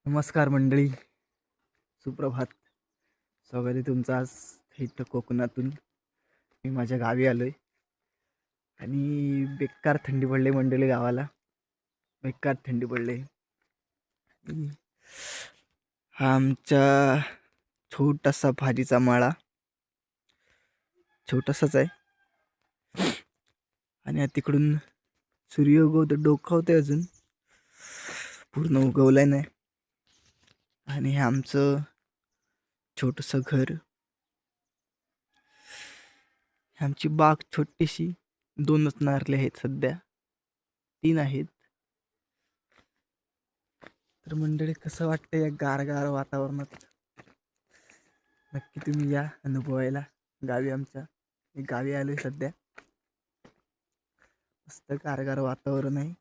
नमस्कार मंडळी, सुप्रभात. स्वागत आहे तुमचं आज थेट कोकणातून. मी माझ्या गावी आलोय आणि बेकार थंडी पडली मंडळी गावाला. बेकार थंडी पडली. हा आमचा छोटासा भाजीचा माळा, छोटासाच आहे आणि तिकडून सूर्य उगवतो, डोकावतोय अजून पूर्ण उगवलाय नाही. आणि हे आमचं छोटंसं घर, आमची बाग छोटीशी. 2च नारळे आहेत सध्या, 3 आहेत. तर मंडळी कसं वाटतं या गारगार वातावरणात? नक्की तुम्ही या अनुभवायला गावी आमच्या. मी गावी आलोय सध्या. मस्त गारगार वातावरण आहे.